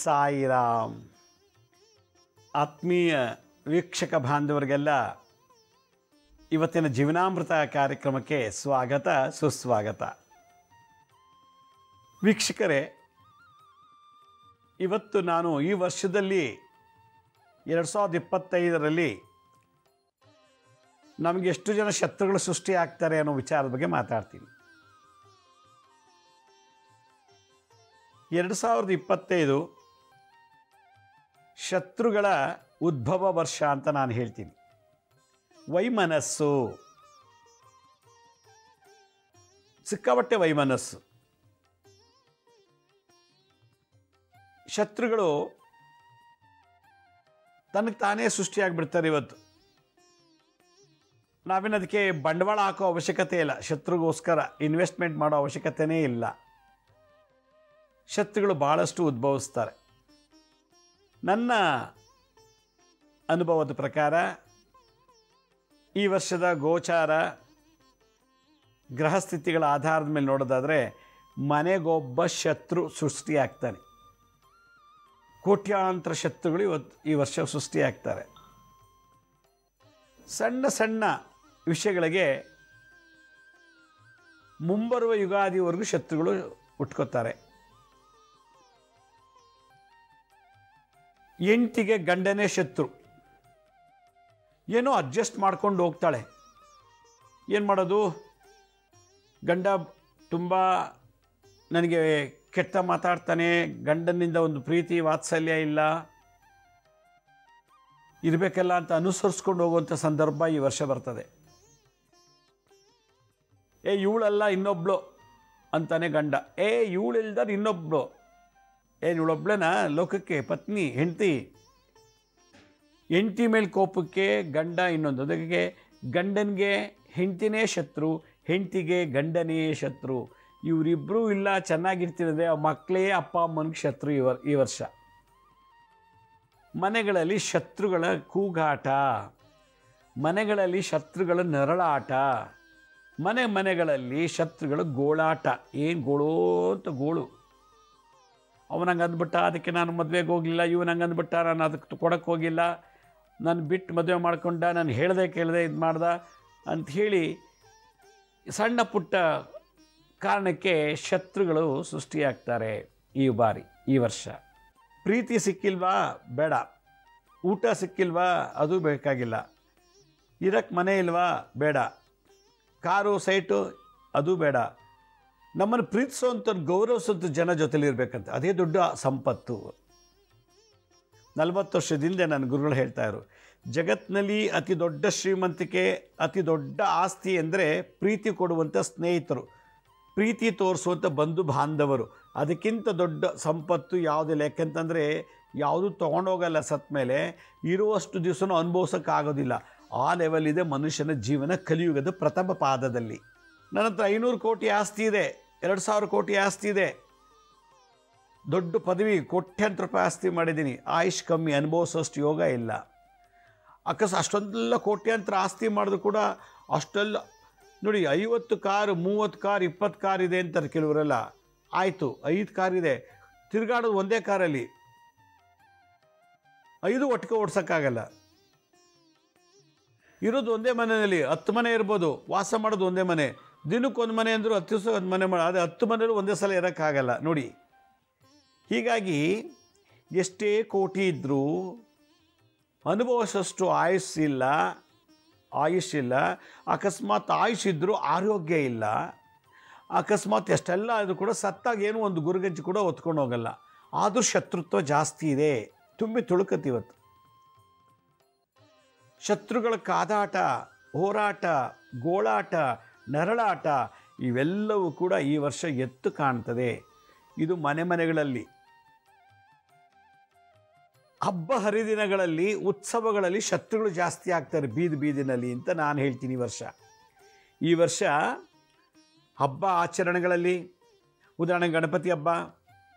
ಸಾಯಿರಾಮ್. ಆತ್ಮೀಯ ವೀಕ್ಷಕ ಬಾಂಧವರಿಗೆಲ್ಲ ಇವತ್ತಿನ ಜೀವನಾಮೃತ ಕಾರ್ಯಕ್ರಮಕ್ಕೆ ಸ್ವಾಗತ ಸುಸ್ವಾಗತ. ವೀಕ್ಷಕರೇ, ಇವತ್ತು ನಾನು ಈ ವರ್ಷದಲ್ಲಿ 2025ರಲ್ಲಿ ನಮಗೆ ಎಷ್ಟು ಜನ ಶತ್ರುಗಳು ಸೃಷ್ಟಿಯಾಗ್ತಾರೆ ಅನ್ನೋ ವಿಚಾರದ ಬಗ್ಗೆ ಮಾತಾಡ್ತೀನಿ. 2025 ಶತ್ರುಗಳ ಉದ್ಭವ ವರ್ಷ ಅಂತ ನಾನು ಹೇಳ್ತೀನಿ. ವೈಮನಸ್ಸು, ಸಿಕ್ಕಾಪಟ್ಟೆ ವೈಮನಸ್ಸು. ಶತ್ರುಗಳು ತನಗೆ ತಾನೇ ಸೃಷ್ಟಿಯಾಗಿಬಿಡ್ತಾರೆ. ಇವತ್ತು ನಾವೇನು ಅದಕ್ಕೆ ಬಂಡವಾಳ ಹಾಕೋ ಅವಶ್ಯಕತೆ ಇಲ್ಲ. ಶತ್ರುಗೋಸ್ಕರ ಇನ್ವೆಸ್ಟ್ಮೆಂಟ್ ಮಾಡೋ ಅವಶ್ಯಕತೆಯೇ ಇಲ್ಲ. ಶತ್ರುಗಳು ಭಾಳಷ್ಟು ಉದ್ಭವಿಸ್ತಾರೆ. ನನ್ನ ಅನುಭವದ ಪ್ರಕಾರ ಈ ವರ್ಷದ ಗೋಚಾರ ಗ್ರಹಸ್ಥಿತಿಗಳ ಆಧಾರದ ಮೇಲೆ ನೋಡೋದಾದರೆ ಮನೆಗೊಬ್ಬ ಶತ್ರು ಸೃಷ್ಟಿಯಾಗ್ತಾನೆ. ಕೋಟ್ಯಾಂತರ ಶತ್ರುಗಳು ಈ ವರ್ಷ ಸೃಷ್ಟಿಯಾಗ್ತಾರೆ. ಸಣ್ಣ ಸಣ್ಣ ವಿಷಯಗಳಿಗೆ ಮುಂಬರುವ ಯುಗಾದಿವರೆಗೂ ಶತ್ರುಗಳು ಹುಟ್ಕೋತಾರೆ. ಹೆಂಡತಿಗೆ ಗಂಡನೇ ಶತ್ರು. ಏನೋ ಅಡ್ಜಸ್ಟ್ ಮಾಡ್ಕೊಂಡು ಹೋಗ್ತಾಳೆ. ಏನು ಮಾಡೋದು, ಗಂಡ ತುಂಬ ನನಗೆ ಕೆಟ್ಟ ಮಾತಾಡ್ತಾನೆ, ಗಂಡನಿಂದ ಒಂದು ಪ್ರೀತಿ ವಾತ್ಸಲ್ಯ ಇಲ್ಲ, ಇರಬೇಕಲ್ಲ ಅಂತ ಅನುಸರಿಸ್ಕೊಂಡು ಹೋಗುವಂಥ ಸಂದರ್ಭ ಈ ವರ್ಷ ಬರ್ತದೆ. ಇವಳಲ್ಲ ಇನ್ನೊಬ್ಳು ಅಂತಾನೆ ಗಂಡ. ಇವಳಿಲ್ದಾರ ಇನ್ನೊಬ್ಳು. ಇವಳೊಬ್ಳೇನ ಲೋಕಕ್ಕೆ ಪತ್ನಿ, ಹೆಂಡತಿ ಮೇಲೆ ಕೋಪಕ್ಕೆ ಗಂಡ ಇನ್ನೊಂದು. ಅದಕ್ಕೆ ಗಂಡನಿಗೆ ಹೆಂಡತಿನೇ ಶತ್ರು, ಹೆಂಡತಿಗೆ ಗಂಡನೇ ಶತ್ರು. ಇವರಿಬ್ಬರೂ ಇಲ್ಲ ಚೆನ್ನಾಗಿರ್ತಿರೋದೆ, ಮಕ್ಕಳೇ ಅಪ್ಪ ಅಮ್ಮನಿಗೆ ಶತ್ರು ಈ ವರ್ಷ. ಮನೆಗಳಲ್ಲಿ ಶತ್ರುಗಳ ಕೂಗಾಟ, ಮನೆಗಳಲ್ಲಿ ಶತ್ರುಗಳ ನರಳಾಟ, ಮನೆಗಳಲ್ಲಿ ಶತ್ರುಗಳ ಗೋಳಾಟ. ಏನು ಗೋಳೋ ಅಂತ ಗೋಳು. ಅವನಂಗೆ ಅಂದ್ಬಿಟ್ಟ, ಅದಕ್ಕೆ ನಾನು ಮದುವೆಗೆ ಹೋಗಲಿಲ್ಲ, ಇವನಂಗೆ ಅಂದ್ಬಿಟ್ಟ, ನಾನು ಅದಕ್ಕೆ ಕೊಡೋಕ್ಕೆ ಹೋಗಿಲ್ಲ, ನಾನು ಬಿಟ್ಟು ಮದುವೆ ಮಾಡ್ಕೊಂಡ, ನಾನು ಹೇಳ್ದೆ ಕೇಳ್ದೆ ಇದು ಮಾಡ್ದ ಅಂಥೇಳಿ ಸಣ್ಣ ಪುಟ್ಟ ಕಾರಣಕ್ಕೆ ಶತ್ರುಗಳು ಸೃಷ್ಟಿಯಾಗ್ತಾರೆ ಈ ವರ್ಷ. ಪ್ರೀತಿ ಸಿಕ್ಕಿಲ್ವಾ, ಬೇಡ. ಊಟ ಸಿಕ್ಕಿಲ್ವಾ, ಅದು ಬೇಕಾಗಿಲ್ಲ. ಇರಕ್ಕೆ ಮನೆ ಇಲ್ವಾ, ಬೇಡ. ಕಾರು ಸೈಟು, ಅದು ಬೇಡ. ನಮ್ಮನ್ನು ಪ್ರೀತಿಸೋಂಥ ಗೌರವಿಸೋಂಥ ಜನ ಜೊತೆಲಿರ್ಬೇಕಂತ, ಅದೇ ದೊಡ್ಡ ಸಂಪತ್ತು. 40 ವರ್ಷದಿಂದ ನನ್ನ ಗುರುಗಳು ಹೇಳ್ತಾಯಿದ್ರು, ಜಗತ್ತಿನಲ್ಲಿ ಅತಿ ದೊಡ್ಡ ಶ್ರೀಮಂತಿಕೆ, ಅತಿ ದೊಡ್ಡ ಆಸ್ತಿ ಅಂದರೆ ಪ್ರೀತಿ ಕೊಡುವಂಥ ಸ್ನೇಹಿತರು, ಪ್ರೀತಿ ತೋರಿಸುವಂಥ ಬಂಧು ಬಾಂಧವರು. ಅದಕ್ಕಿಂತ ದೊಡ್ಡ ಸಂಪತ್ತು ಯಾವುದಿಲ್ಲ. ಯಾಕೆಂತಂದರೆ ಯಾವುದೂ ತೊಗೊಂಡೋಗಲ್ಲ. ಸತ್ತ ಮೇಲೆ ಇರುವಷ್ಟು ದಿವಸನೂ ಅನುಭವಿಸೋಕ್ಕಾಗೋದಿಲ್ಲ. ಆ ಲೆವೆಲ್ ಇದೆ ಮನುಷ್ಯನ ಜೀವನ ಕಲಿಯುಗದ ಪ್ರಥಮ ಪಾದದಲ್ಲಿ. ನನ್ನ ಹತ್ರ 500 ಕೋಟಿ ಆಸ್ತಿ ಇದೆ, 2000 ಕೋಟಿ ಆಸ್ತಿ ಇದೆ, ದೊಡ್ಡ ಪದವಿ, ಕೋಟ್ಯಾಂತರ ರೂಪಾಯಿ ಆಸ್ತಿ ಮಾಡಿದ್ದೀನಿ, ಆಯುಷ್ ಕಮ್ಮಿ, ಅನುಭವಿಸೋಷ್ಟು ಯೋಗ ಇಲ್ಲ. ಅಷ್ಟೊಂದೆಲ್ಲ ಕೋಟ್ಯಾಂತರ ಆಸ್ತಿ ಮಾಡಿದ್ರು ಕೂಡ ಅಷ್ಟೆಲ್ಲ ನೋಡಿ, 50 ಕಾರು, 30 ಕಾರು, 20 ಕಾರ್ ಇದೆ ಅಂತಾರೆ ಕೆಲವರೆಲ್ಲ. ಆಯಿತು, 5 ಕಾರ್ ಇದೆ, ತಿರುಗಾಡೋದು ಒಂದೇ ಕಾರಲ್ಲಿ, 5 ಒಟ್ಟಿಗೆ ಓಡ್ಸೋಕ್ಕಾಗಲ್ಲ. ಇರೋದು ಒಂದೇ ಮನೆಯಲ್ಲಿ 10 ಮನೆ ಇರ್ಬೋದು, ವಾಸ ಮಾಡೋದು ಒಂದೇ ಮನೆ. ದಿನಕ್ಕೊಂದು ಮನೆ ಅಂದರೂ 10 ದಿವಸ ಒಂದು ಮನೆ ಮಾಡೋ, ಅದೇ 10 ಮನೆಯಲ್ಲೂ ಒಂದೇ ಸಲ ಇರೋಕ್ಕಾಗಲ್ಲ ನೋಡಿ. ಹೀಗಾಗಿ ಎಷ್ಟೇ ಕೋಟಿ ಇದ್ದರೂ ಅನುಭವಿಸೋಷ್ಟು ಆಯುಷ್ಯಿಲ್ಲ. ಅಕಸ್ಮಾತ್ ಆಯುಷ್ ಇದ್ದರೂ ಆರೋಗ್ಯ ಇಲ್ಲ. ಅಕಸ್ಮಾತ್ ಎಷ್ಟೆಲ್ಲ ಆದರೂ ಕೂಡ ಸತ್ತಾಗ ಏನೂ ಒಂದು ಗುರುಗಂಜಿ ಕೂಡ ಹೊತ್ಕೊಂಡು ಹೋಗಲ್ಲ. ಆದರೂ ಶತ್ರುತ್ವ ಜಾಸ್ತಿ ಇದೆ, ತುಂಬಿ ತುಳುಕತ್ತಿವತ್ತು. ಶತ್ರುಗಳ ಕಾದಾಟ, ಹೋರಾಟ, ಗೋಳಾಟ, ನರಳಾಟ ಇವೆಲ್ಲವೂ ಕೂಡ ಈ ವರ್ಷ ಎತ್ತು ಕಾಣ್ತದೆ. ಇದು ಮನೆಗಳಲ್ಲಿ, ಹಬ್ಬ ಹರಿದಿನಗಳಲ್ಲಿ, ಉತ್ಸವಗಳಲ್ಲಿ ಶತ್ರುಗಳು ಜಾಸ್ತಿ ಆಗ್ತಾರೆ ಬೀದಿನಲ್ಲಿ ಅಂತ ನಾನು ಹೇಳ್ತೀನಿ. ಈ ವರ್ಷ ಹಬ್ಬ ಆಚರಣೆಗಳಲ್ಲಿ, ಉದಾಹರಣೆ ಗಣಪತಿ ಹಬ್ಬ,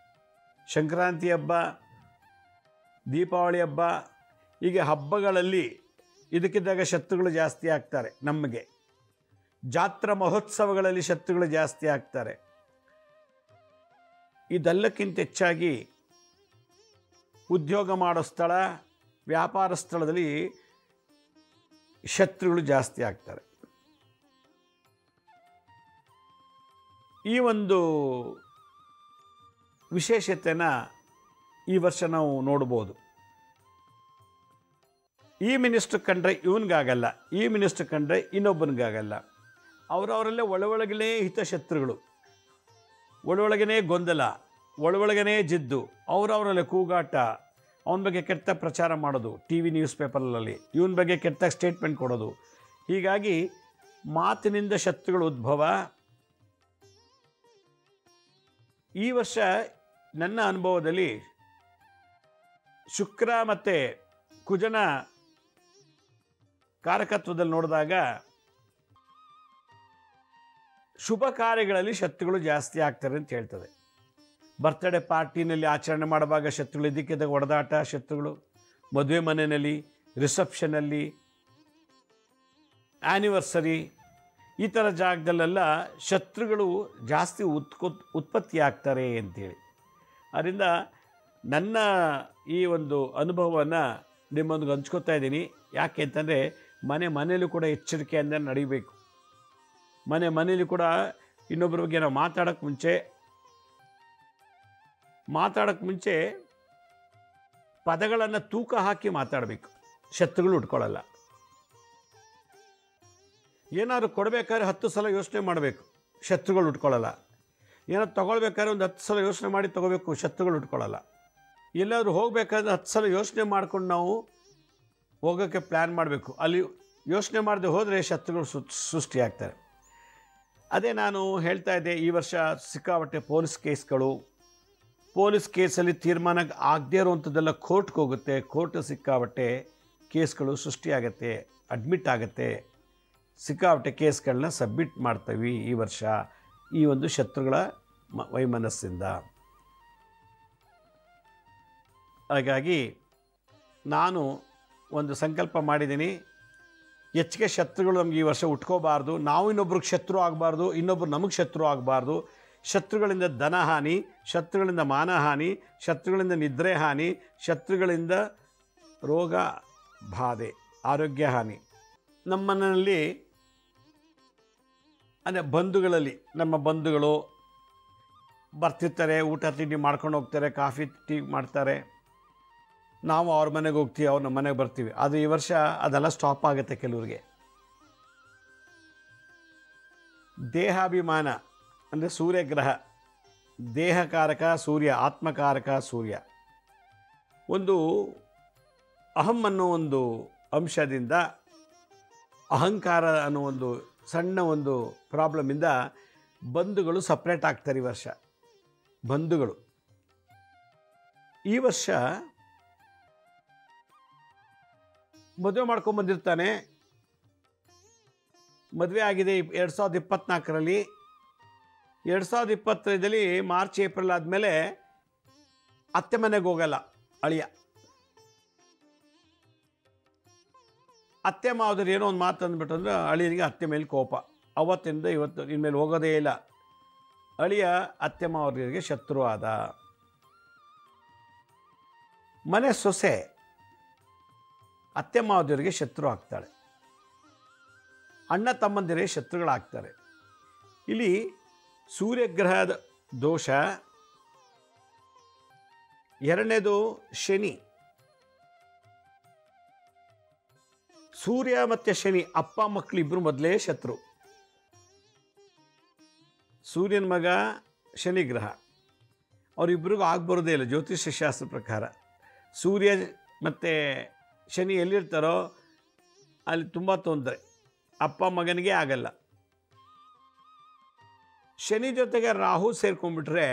ಸಂಕ್ರಾಂತಿ ಹಬ್ಬ, ದೀಪಾವಳಿ ಹಬ್ಬ, ಹೀಗೆ ಹಬ್ಬಗಳಲ್ಲಿ ಇದಕ್ಕಿದ್ದಾಗ ಶತ್ರುಗಳು ಜಾಸ್ತಿ ಆಗ್ತಾರೆ. ನಮಗೆ ಜಾತ್ರಾ ಮಹೋತ್ಸವಗಳಲ್ಲಿ ಶತ್ರುಗಳು ಜಾಸ್ತಿ ಆಗ್ತಾರೆ. ಇದೆಲ್ಲಕ್ಕಿಂತ ಹೆಚ್ಚಾಗಿ ಉದ್ಯೋಗ ಮಾಡೋ ಸ್ಥಳ, ವ್ಯಾಪಾರ ಸ್ಥಳದಲ್ಲಿ ಶತ್ರುಗಳು ಜಾಸ್ತಿ ಆಗ್ತಾರೆ. ಈ ಒಂದು ವಿಶೇಷತೆನ ಈ ವರ್ಷ ನಾವು ನೋಡ್ಬೋದು. ಈ ಮಿನಿಸ್ಟ್ರ್ ಕಂಡ್ರೆ ಇವನಿಗಾಗಲ್ಲ, ಈ ಮಿನಿಸ್ಟ್ರ್ ಕಂಡ್ರೆ ಇನ್ನೊಬ್ಬನಿಗಾಗಲ್ಲ. ಅವರವರಲ್ಲೇ ಒಳಗೇ ಹಿತಶತ್ರುಗಳು, ಒಳಗೇ ಗೊಂದಲ, ಒಳಗೇ ಜಿದ್ದು, ಅವರವರಲ್ಲೇ ಕೂಗಾಟ, ಅವನ ಬಗ್ಗೆ ಕೆಟ್ಟ ಪ್ರಚಾರ ಮಾಡೋದು ಟಿ ವಿ ನ್ಯೂಸ್ ಪೇಪರ್ನಲ್ಲಿ, ಇವನ ಬಗ್ಗೆ ಕೆಟ್ಟ ಸ್ಟೇಟ್ಮೆಂಟ್ ಕೊಡೋದು. ಹೀಗಾಗಿ ಮಾತಿನಿಂದ ಶತ್ರುಗಳು ಉದ್ಭವ. ಈ ವರ್ಷ ನನ್ನ ಅನುಭವದಲ್ಲಿ ಶುಕ್ರ ಮತ್ತು ಕುಜನ ಕಾರಕತ್ವದಲ್ಲಿ ನೋಡಿದಾಗ ಶುಭ ಕಾರ್ಯಗಳಲ್ಲಿ ಶತ್ರುಗಳು ಜಾಸ್ತಿ ಆಗ್ತಾರೆ ಅಂತ ಹೇಳ್ತದೆ. ಬರ್ತ್ಡೇ ಪಾರ್ಟಿನಲ್ಲಿ ಆಚರಣೆ ಮಾಡುವಾಗ ಶತ್ರುಗಳು, ಇದಕ್ಕಿದ್ದಾಗ ಹೊಡೆದಾಟ ಶತ್ರುಗಳು, ಮದುವೆ ಮನೆಯಲ್ಲಿ, ರಿಸೆಪ್ಷನಲ್ಲಿ, ಆ್ಯನಿವರ್ಸರಿ, ಈ ಥರ ಜಾಗದಲ್ಲೆಲ್ಲ ಶತ್ರುಗಳು ಜಾಸ್ತಿ ಉತ್ಪತ್ತಿ ಆಗ್ತಾರೆ ಅಂತೇಳಿ. ಅದರಿಂದ ನನ್ನ ಈ ಒಂದು ಅನುಭವವನ್ನು ನಿಮ್ಮೊಂದಿಗೆ ಹಂಚ್ಕೋತಾ ಇದ್ದೀನಿ. ಯಾಕೆ ಅಂತಂದರೆ ಮನೆಯಲ್ಲೂ ಕೂಡ ಎಚ್ಚರಿಕೆಯಿಂದ ನಡೀಬೇಕು. ಮನೆಯಲ್ಲಿ ಕೂಡ ಇನ್ನೊಬ್ಬರ ಬಗ್ಗೆ ನಾವು ಮಾತಾಡೋಕ್ಕೆ ಮುಂಚೆ ಪದಗಳನ್ನು ತೂಕ ಹಾಕಿ ಮಾತಾಡಬೇಕು. ಶತ್ರುಗಳು ಉಟ್ಕೊಳ್ಳಲ್ಲ. ಏನಾದರೂ ಕೊಡಬೇಕಾದ್ರೆ 10 ಸಲ ಯೋಚನೆ ಮಾಡಬೇಕು, ಶತ್ರುಗಳು ಉಟ್ಕೊಳ್ಳಲ್ಲ. ಏನಾದ್ರು ತೊಗೊಳ್ಬೇಕಾದ್ರೆ ಒಂದು 10 ಸಲ ಯೋಚನೆ ಮಾಡಿ ತೊಗೋಬೇಕು, ಶತ್ರುಗಳು ಉಟ್ಕೊಳ್ಳಲ್ಲ. ಎಲ್ಲಾದರೂ ಹೋಗಬೇಕಾದ್ರೆ 10 ಸಲ ಯೋಚನೆ ಮಾಡ್ಕೊಂಡು ನಾವು ಹೋಗೋಕ್ಕೆ ಪ್ಲ್ಯಾನ್ ಮಾಡಬೇಕು. ಅಲ್ಲಿ ಯೋಚನೆ ಮಾಡದೆ ಹೋದರೆ ಶತ್ರುಗಳು ಸೃಷ್ಟಿಯಾಗ್ತಾರೆ. ಅದೇ ನಾನು ಹೇಳ್ತಾ ಇದ್ದೆ, ಈ ವರ್ಷ ಸಿಕ್ಕಾಪಟ್ಟೆ ಪೊಲೀಸ್ ಕೇಸಲ್ಲಿ ತೀರ್ಮಾನ ಆಗದೇ ಇರುವಂಥದ್ದೆಲ್ಲ ಕೋರ್ಟ್ಗೆ ಹೋಗುತ್ತೆ. ಕೋರ್ಟ್ ಸಿಕ್ಕಾಪಟ್ಟೆ ಕೇಸ್ಗಳು ಸೃಷ್ಟಿಯಾಗತ್ತೆ, ಅಡ್ಮಿಟ್ ಆಗುತ್ತೆ. ಸಿಕ್ಕಾಪಟ್ಟೆ ಕೇಸ್ಗಳನ್ನ ಸಬ್ಮಿಟ್ ಮಾಡ್ತೀವಿ ಈ ವರ್ಷ, ಈ ಒಂದು ಶತ್ರುಗಳ ವೈಮನಸ್ಸಿಂದ. ಹಾಗಾಗಿ ನಾನು ಒಂದು ಸಂಕಲ್ಪ ಮಾಡಿದ್ದೀನಿ, ಹೆಚ್ಚಿಗೆ ಶತ್ರುಗಳು ನಮಗೆ ಈ ವರ್ಷ ಉಟ್ಕೋಬಾರ್ದು. ನಾವು ಇನ್ನೊಬ್ರಿಗೆ ಶತ್ರು ಆಗಬಾರ್ದು, ಇನ್ನೊಬ್ರು ನಮಗೆ ಶತ್ರು ಆಗಬಾರ್ದು. ಶತ್ರುಗಳಿಂದ ಧನಹಾನಿ, ಶತ್ರುಗಳಿಂದ ಮಾನಹಾನಿ, ಶತ್ರುಗಳಿಂದ ನಿದ್ರೆ ಹಾನಿ, ಶತ್ರುಗಳಿಂದ ರೋಗ ಬಾಧೆ, ಆರೋಗ್ಯ ಹಾನಿ. ನಮ್ಮ ಮನೆಯಲ್ಲಿ ಅಂದರೆ ಬಂಧುಗಳಲ್ಲಿ, ನಮ್ಮ ಬಂಧುಗಳು ಬರ್ತಿರ್ತಾರೆ, ಊಟ ತಿಂಡಿ ಮಾಡ್ಕೊಂಡು ಹೋಗ್ತಾರೆ, ಕಾಫಿ ಟೀ ಮಾಡ್ತಾರೆ. ನಾವು ಅವ್ರ ಮನೆಗೆ ಹೋಗ್ತೀವಿ, ಅವ್ರು ನಮ್ಮ ಮನೆಗೆ ಬರ್ತೀವಿ. ಆದರೆ ಈ ವರ್ಷ ಅದೆಲ್ಲ ಸ್ಟಾಪ್ ಆಗುತ್ತೆ ಕೆಲವ್ರಿಗೆ. ದೇಹಾಭಿಮಾನ ಅಂದರೆ ಸೂರ್ಯಗ್ರಹ, ದೇಹಕಾರಕ ಸೂರ್ಯ, ಆತ್ಮಕಾರಕ ಸೂರ್ಯ. ಒಂದು ಅಹಂ ಅನ್ನೋ ಒಂದು ಅಂಶದಿಂದ, ಅಹಂಕಾರ ಅನ್ನೋ ಒಂದು ಸಣ್ಣ ಒಂದು ಪ್ರಾಬ್ಲಮಿಂದ ಬಂಧುಗಳು ಸಪ್ರೇಟ್ ಆಗ್ತಾರೆ ಈ ವರ್ಷ. ಬಂಧುಗಳು ಈ ವರ್ಷ ಮದುವೆ ಮಾಡ್ಕೊಂಬಂದಿರ್ತಾನೆ, ಮದುವೆ ಆಗಿದೆ 2024ರಲ್ಲಿ. 2025ರಲ್ಲಿ ಮಾರ್ಚ್ ಏಪ್ರಿಲ್ ಆದಮೇಲೆ ಅತ್ತೆ ಮನೆಗೆ ಹೋಗಲ್ಲ ಅಳಿಯ. ಅತ್ತೆ ಮಾವದ್ರು ಏನೋ ಒಂದು ಮಾತು ಅಂದ್ಬಿಟ್ಟು ಅಂದರೆ ಅಳಿಯನಿಗೆ ಅತ್ತೆ ಮೇಲೆ ಕೋಪ. ಅವತ್ತಿಂದ ಇವತ್ತು ಇನ್ಮೇಲೆ ಹೋಗೋದೇ ಇಲ್ಲ. ಅಳಿಯ ಅತ್ತೆ ಮಾವರಿಗೆ ಶತ್ರು ಆದ. ಮನೆ ಸೊಸೆ ಅತ್ತೆ ಮಾವದಿವರಿಗೆ ಶತ್ರು ಆಗ್ತಾಳೆ. ಅಣ್ಣ ತಮ್ಮಂದಿರೇ ಶತ್ರುಗಳಾಗ್ತಾರೆ. ಇಲ್ಲಿ ಸೂರ್ಯಗ್ರಹದ ದೋಷ. ಎರಡನೇದು ಶನಿ. ಸೂರ್ಯ ಮತ್ತು ಶನಿ ಅಪ್ಪ ಮಕ್ಕಳು ಇಬ್ಬರು ಮೊದಲೇ ಶತ್ರು. ಸೂರ್ಯನ ಮಗ ಶನಿ ಗ್ರಹ, ಅವರಿಬ್ಬರಿಗೂ ಆಗ್ಬರೋದೇ ಇಲ್ಲ ಜ್ಯೋತಿಷ್ಯ ಶಾಸ್ತ್ರ ಪ್ರಕಾರ. ಸೂರ್ಯ ಮತ್ತು ಶನಿ ಎಲ್ಲಿರ್ತಾರೋ ಅಲ್ಲಿ ತುಂಬ ತೊಂದರೆ, ಅಪ್ಪ ಮಗನಿಗೆ ಆಗಲ್ಲ. ಶನಿ ಜೊತೆಗೆ ರಾಹು ಸೇರ್ಕೊಂಡ್ಬಿಟ್ರೆ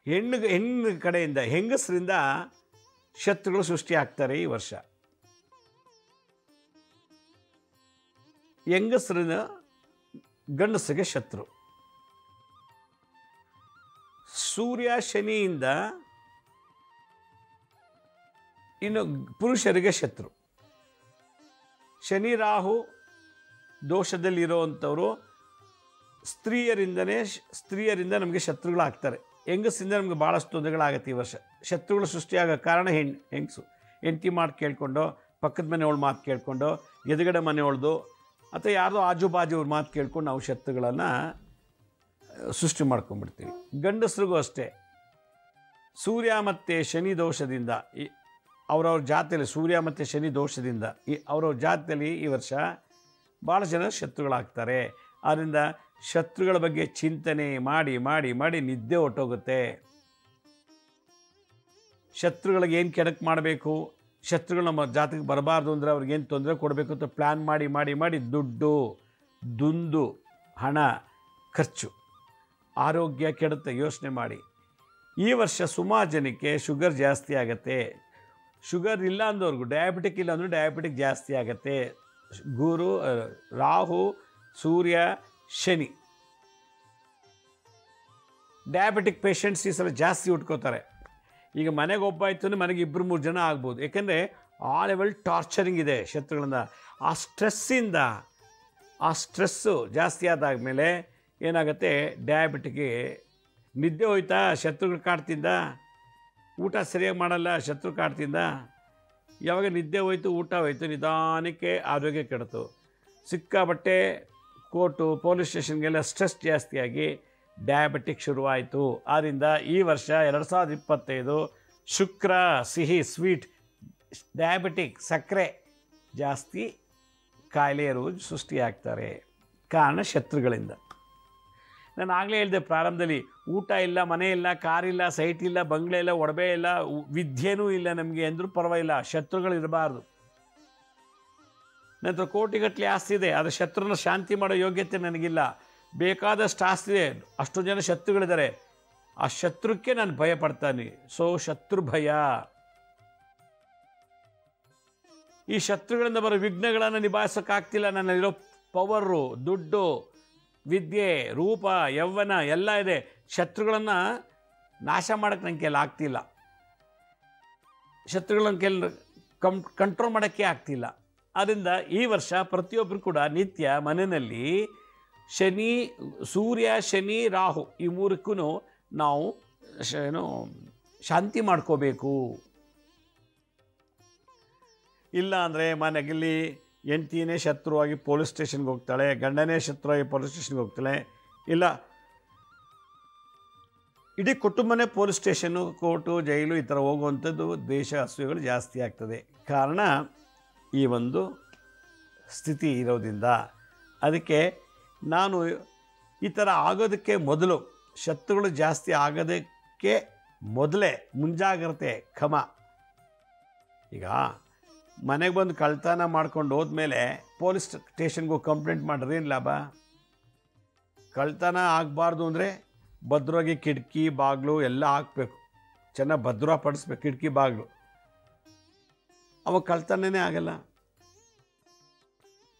ಹೆಣ್ಣು ಕಡೆಯಿಂದ, ಹೆಂಗಸರಿಂದ ಶತ್ರುಗಳು ಸೃಷ್ಟಿ ಆಗ್ತಾರೆ ಈ ವರ್ಷ. ಹೆಂಗಸರಿನ ಗಂಡಸಿಗೆ ಶತ್ರು. ಸೂರ್ಯ ಶನಿಯಿಂದ ಇನ್ನು ಪುರುಷರಿಗೆ ಶತ್ರು. ಶನಿ ರಾಹು ದೋಷದಲ್ಲಿರೋವಂಥವರು ಸ್ತ್ರೀಯರಿಂದ ನಮಗೆ ಶತ್ರುಗಳಾಗ್ತಾರೆ. ಹೆಂಗಸರಿಂದ ನಮಗೆ ಭಾಳಷ್ಟು ತೊಂದರೆಗಳಾಗತ್ತೆ ಈ ವರ್ಷ. ಶತ್ರುಗಳು ಸೃಷ್ಟಿಯಾಗೋ ಕಾರಣ ಹೆಂಗಸು ಹೆಂಡತಿ ಮಾತು ಕೇಳಿಕೊಂಡು, ಪಕ್ಕದ ಮನೆಯವಳ ಮಾತು ಕೇಳಿಕೊಂಡು, ಎದುರುಗಡೆ ಮನೆಯೊಳ್ದು ಅಥವಾ ಯಾರ್ದೋ ಆಜುಬಾಜು ಅವ್ರ ಮಾತು ಕೇಳ್ಕೊಂಡು ನಾವು ಶತ್ರುಗಳನ್ನು ಸೃಷ್ಟಿ ಮಾಡ್ಕೊಂಡ್ಬಿಡ್ತೀವಿ. ಗಂಡಸ್ರಿಗೂ ಅಷ್ಟೇ, ಸೂರ್ಯ ಮತ್ತು ಶನಿ ದೋಷದಿಂದ ಅವ್ರವ್ರ ಜಾತಿಯಲ್ಲಿ ಸೂರ್ಯ ಮತ್ತು ಶನಿ ದೋಷದಿಂದ ಅವ್ರವ್ರ ಜಾತಿಯಲ್ಲಿ ಈ ವರ್ಷ ಭಾಳ ಜನ ಶತ್ರುಗಳಾಗ್ತಾರೆ. ಆದ್ದರಿಂದ ಶತ್ರುಗಳ ಬಗ್ಗೆ ಚಿಂತನೆ ಮಾಡಿ ಮಾಡಿ ಮಾಡಿ ನಿದ್ದೆ ಹೊಟ್ಟೋಗುತ್ತೆ. ಶತ್ರುಗಳಿಗೆ ಏನು ಕೆಡಕು ಮಾಡಬೇಕು, ಶತ್ರುಗಳು ನಮ್ಮ ಜಾತಿಗೆ ಬರಬಾರ್ದು ಅಂದರೆ ಅವ್ರಿಗೇನು ತೊಂದರೆ ಕೊಡಬೇಕು ಅಂತ ಪ್ಲ್ಯಾನ್ ಮಾಡಿ ಮಾಡಿ ಮಾಡಿ ದುಡ್ಡು, ದುಂದು, ಹಣ ಖರ್ಚು, ಆರೋಗ್ಯ ಕೆಡುತ್ತೆ. ಯೋಚನೆ ಮಾಡಿ. ಈ ವರ್ಷ ಸುಮಾರು ಜನಕ್ಕೆ ಶುಗರ್ ಜಾಸ್ತಿ ಆಗುತ್ತೆ. ಶುಗರ್ ಇಲ್ಲ ಅಂದವ್ರಿಗೂ, ಡಯಾಬಿಟಿಕ್ ಇಲ್ಲ ಅಂದರೂ ಡಯಾಬಿಟಿಕ್ ಜಾಸ್ತಿ ಆಗುತ್ತೆ. ಗುರು, ರಾಹು, ಸೂರ್ಯ, ಶನಿ, ಡಯಾಬಿಟಿಕ್ ಪೇಷಂಟ್ಸ್ ಈ ಸಲ ಜಾಸ್ತಿ ಉಟ್ಕೋತಾರೆ. ಈಗ ಮನೆಗೆ ಒಬ್ಬ ಆಯಿತು ಅಂದರೆ ಮನೆಗೆ 2-3 ಜನ ಆಗ್ಬೋದು. ಯಾಕೆಂದರೆ ಆ ಲೆವೆಲ್ ಟಾರ್ಚರಿಂಗ್ ಇದೆ ಶತ್ರುಗಳಿಂದ. ಆ ಸ್ಟ್ರೆಸ್ಸು ಜಾಸ್ತಿ ಆದಾದ್ಮೇಲೆ ಏನಾಗುತ್ತೆ, ಡಯಾಬಿಟಿಕ್ಗೆ ನಿದ್ದೆ ಹೋಯ್ತಾ, ಶತ್ರುಗಳು ಕಾಡ್ತಿಂದ, ಊಟ ಸರಿಯಾಗಿ ಮಾಡಲ್ಲ, ಶತ್ರು ಕಾಡ್ತಿಂದ. ಯಾವಾಗ ನಿದ್ದೆ ಹೋಯ್ತು, ಊಟ ಹೋಯ್ತು, ನಿಧಾನಕ್ಕೆ ಆರೋಗ್ಯ ಕೆಡ್ತು. ಸಿಕ್ಕಾಬಟ್ಟೆ ಕೋರ್ಟು, ಪೊಲೀಸ್ ಸ್ಟೇಷನ್ಗೆಲ್ಲ ಸ್ಟ್ರೆಸ್ ಜಾಸ್ತಿಯಾಗಿ ಡಯಾಬಿಟಿಕ್ ಶುರುವಾಯಿತು. ಆದ್ದರಿಂದ ಈ ವರ್ಷ 2025 ಶುಕ್ರ, ಸಿಹಿ, ಸ್ವೀಟ್, ಡಯಾಬಿಟಿಕ್, ಸಕ್ಕರೆ ಜಾಸ್ತಿ ಕಾಯಿಲೆ ರೋಜು ಸೃಷ್ಟಿಯಾಗ್ತಾರೆ. ಕಾರಣ ಶತ್ರುಗಳಿಂದ. ನಾನು ಆಗಲೇ ಹೇಳಿದೆ ಪ್ರಾರಂಭದಲ್ಲಿ, ಊಟ ಇಲ್ಲ, ಮನೆ ಇಲ್ಲ, ಕಾರಿಲ್ಲ, ಸೈಟ್ ಇಲ್ಲ, ಬಂಗ್ಲೆ ಇಲ್ಲ, ಒಡವೆ ಇಲ್ಲ, ವಿದ್ಯೆನೂ ಇಲ್ಲ ನಮಗೆ ಅಂದರೂ ಪರವಾಗಿಲ್ಲ, ಶತ್ರುಗಳಿರಬಾರ್ದು. ನಂತರ ಕೋಟಿಗಟ್ಟಲೆ ಆಸ್ತಿ ಇದೆ, ಆದರೆ ಶತ್ರುನ ಶಾಂತಿ ಮಾಡೋ ಯೋಗ್ಯತೆ ನನಗಿಲ್ಲ. ಬೇಕಾದಷ್ಟು ಆಸ್ತಿ ಇದೆ, ಅಷ್ಟು ಜನ ಶತ್ರುಗಳಿದ್ದಾರೆ, ಆ ಶತ್ರುಕ್ಕೆ ನಾನು ಭಯ ಪಡ್ತಾನೆ. ಶತ್ರು ಭಯ. ಈ ಶತ್ರುಗಳಿಂದ ಬರೋ ವಿಘ್ನಗಳನ್ನು ನಿಭಾಯಿಸೋಕ್ಕಾಗ್ತಿಲ್ಲ. ನನ್ನಲ್ಲಿರೋ ಪವರು, ದುಡ್ಡು, ವಿದ್ಯೆ, ರೂಪ, ಯೌವನ ಎಲ್ಲ ಇದೆ. ಶತ್ರುಗಳನ್ನು ನಾಶ ಮಾಡೋಕ್ಕೆ ನನ್ನ ಕೈಲಿ ಆಗ್ತಿಲ್ಲ. ಶತ್ರುಗಳನ್ನ ಕೈಲಿ ಕಂಟ್ರೋಲ್ ಮಾಡೋಕ್ಕೆ ಆಗ್ತಿಲ್ಲ. ಆದ್ದರಿಂದ ಈ ವರ್ಷ ಪ್ರತಿಯೊಬ್ಬರು ಕೂಡ ನಿತ್ಯ ಮನೆಯಲ್ಲಿ ಶನಿ, ಸೂರ್ಯ, ಶನಿ, ರಾಹು ಈ ಮೂರಕ್ಕೂ ನಾವು ಶಾಂತಿ ಮಾಡ್ಕೋಬೇಕು. ಇಲ್ಲ ಅಂದರೆ ಮನೆಯಲ್ಲಿ ಹೆಂಡ್ತಿನೇ ಶತ್ರುವಾಗಿ ಪೊಲೀಸ್ ಸ್ಟೇಷನ್ಗೆ ಹೋಗ್ತಾಳೆ, ಗಂಡನೇ ಶತ್ರುವಾಗಿ ಪೊಲೀಸ್ ಸ್ಟೇಷನ್ಗೆ ಹೋಗ್ತಾಳೆ, ಇಲ್ಲ ಇಡೀ ಕುಟುಂಬನೇ ಪೊಲೀಸ್ ಸ್ಟೇಷನ್ನು, ಕೋರ್ಟು, ಜೈಲು ಈ ಥರ ಹೋಗುವಂಥದ್ದು ದೇಶ ಅಸೂಯೆಗಳು ಜಾಸ್ತಿ ಆಗ್ತದೆ. ಕಾರಣ ಈ ಒಂದು ಸ್ಥಿತಿ ಇರೋದ್ರಿಂದ. ಅದಕ್ಕೆ ನಾನು ಈ ಥರ ಆಗೋದಕ್ಕೆ ಮೊದಲು, ಶತ್ರುಗಳು ಜಾಸ್ತಿ ಆಗೋದಕ್ಕೆ ಮೊದಲೇ ಮುಂಜಾಗ್ರತೆ ಕ್ರಮ. ಈಗ ಮನೆಗೆ ಬಂದು ಕಳ್ತನ ಮಾಡ್ಕೊಂಡು ಹೋದ್ಮೇಲೆ ಪೊಲೀಸ್ ಸ್ಟೇಷನ್ಗೆ ಹೋಗಿ ಕಂಪ್ಲೇಂಟ್ ಮಾಡಿದ್ರೆ ಏನು ಲಾಭ? ಕಳ್ತನ ಆಗಬಾರ್ದು ಅಂದರೆ ಭದ್ರವಾಗಿ ಕಿಟಕಿ ಬಾಗಿಲು ಎಲ್ಲ ಹಾಕಬೇಕು, ಚೆನ್ನಾಗಿ ಭದ್ರಪಡಿಸ್ಬೇಕು ಕಿಟಕಿ ಬಾಗಿಲು. ಅವಾಗ ಕಳ್ತನೇ ಆಗಲ್ಲ,